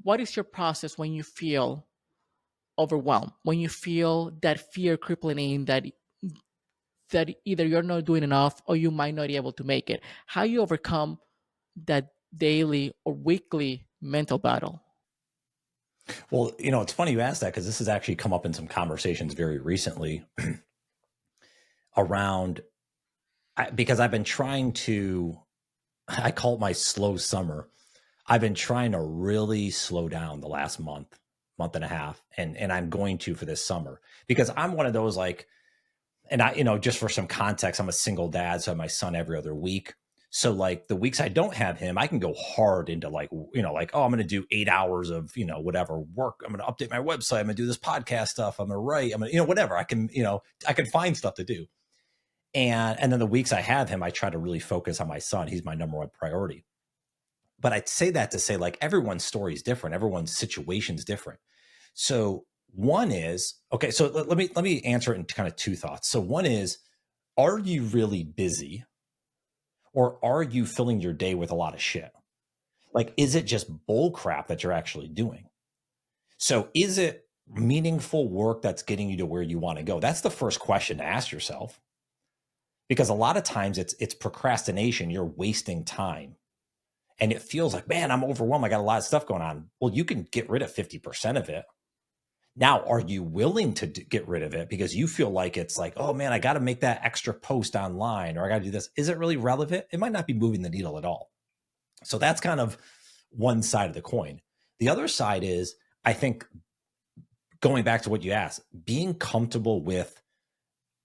what is your process when you feel overwhelmed, when you feel that fear crippling in, that either you're not doing enough or you might not be able to make it? How you overcome that daily or weekly mental battle? Well, it's funny you asked that because this has actually come up in some conversations very recently around because I've been trying to, I call it my slow summer. I've been trying to really slow down the last month and a half, and I'm going to for this summer because I'm one of those like, and I, just for some context, I'm a single dad, so I have my son every other week. So like the weeks I don't have him, I can go hard into like, like, oh, I'm going to do 8 hours of, whatever work. I'm going to update my website. I'm going to do this podcast stuff. I'm going to write. I'm going to, whatever I can, I can find stuff to do. And then the weeks I have him, I try to really focus on my son. He's my number one priority. But I'd say that to say like everyone's story is different. Everyone's situation is different. So one is, okay, so let me answer it in kind of two thoughts. So one is, are you really busy? Or are you filling your day with a lot of shit? Like, is it just bull crap that you're actually doing? So is it meaningful work that's getting you to where you want to go? That's the first question to ask yourself. Because a lot of times it's procrastination. You're wasting time. And it feels like, man, I'm overwhelmed. I got a lot of stuff going on. Well, you can get rid of 50% of it. Now, are you willing to get rid of it because you feel like it's like, oh man, I got to make that extra post online or I got to do this? Is it really relevant? It might not be moving the needle at all. So that's kind of one side of the coin. The other side is, I think, going back to what you asked, being comfortable with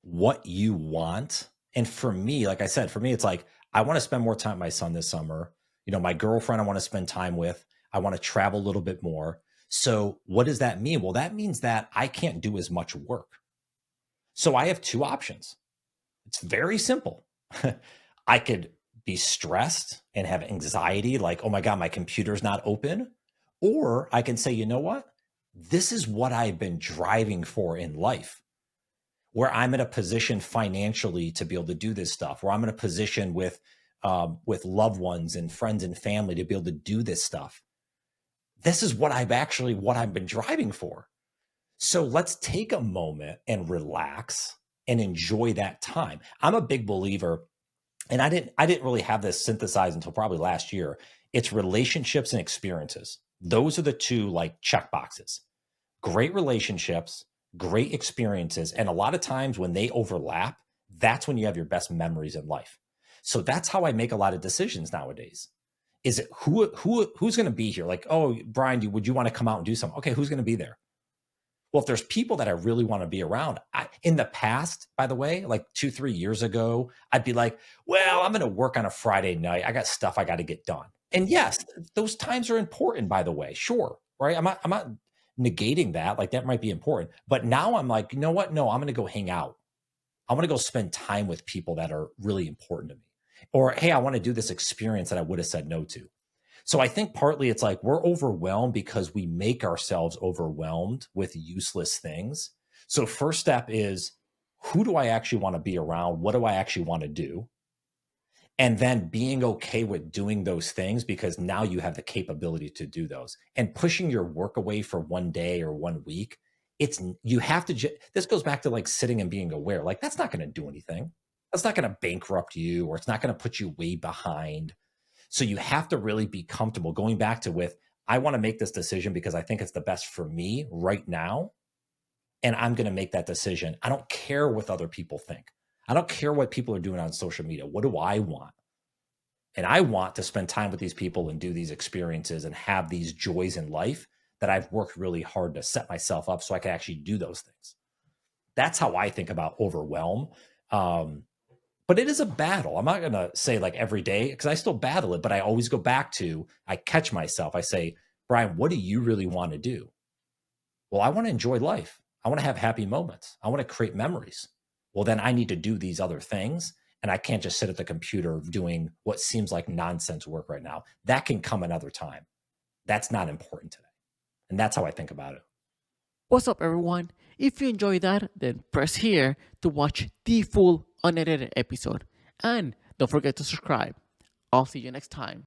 what you want. And for me, like I said, for me, it's like, I want to spend more time with my son this summer. My girlfriend I want to spend time with. I want to travel a little bit more. So what does that mean? Well, that means that I can't do as much work. So I have two options. It's very simple. I could be stressed and have anxiety, like, oh my God, my computer's not open. Or I can say, you know what? This is what I've been driving for in life, where I'm in a position financially to be able to do this stuff, where I'm in a position with loved ones and friends and family to be able to do this stuff. This is what I've been driving for. So let's take a moment and relax and enjoy that time. I'm a big believer, and I didn't really have this synthesized until probably last year. It's relationships and experiences. Those are the two like check boxes. Great relationships, great experiences. And a lot of times when they overlap, that's when you have your best memories in life. So that's how I make a lot of decisions nowadays. Is it who's going to be here? Like, oh, Brian, would you want to come out and do something? Okay, who's going to be there? Well, if there's people that I really want to be around, in the past, by the way, like 2-3 years ago, I'd be like, well, I'm going to work on a Friday night. I got stuff I got to get done. And yes, those times are important, by the way. Sure. Right. I'm not negating that. Like that might be important. But now I'm like, you know what? No, I'm going to go hang out. I want to go spend time with people that are really important to me. Or, hey, I want to do this experience that I would have said no to. So I think partly it's like we're overwhelmed because we make ourselves overwhelmed with useless things. So first step is, who do I actually want to be around? What do I actually want to do? And then being okay with doing those things because now you have the capability to do those. And pushing your work away for one day or 1 week, you have to, this goes back to like sitting and being aware. Like that's not going to do anything. That's not going to bankrupt you, or it's not going to put you way behind. So you have to really be comfortable going back to I want to make this decision because I think it's the best for me right now. And I'm going to make that decision. I don't care what other people think. I don't care what people are doing on social media. What do I want? And I want to spend time with these people and do these experiences and have these joys in life that I've worked really hard to set myself up so I can actually do those things. That's how I think about overwhelm. But it is a battle. I'm not going to say like every day because I still battle it, but I always go back to, I catch myself. I say, Brian, what do you really want to do? Well, I want to enjoy life. I want to have happy moments. I want to create memories. Well, then I need to do these other things. And I can't just sit at the computer doing what seems like nonsense work right now. That can come another time. That's not important today. And that's how I think about it. What's up, everyone? If you enjoyed that, then press here to watch the full unedited episode. And don't forget to subscribe. I'll see you next time.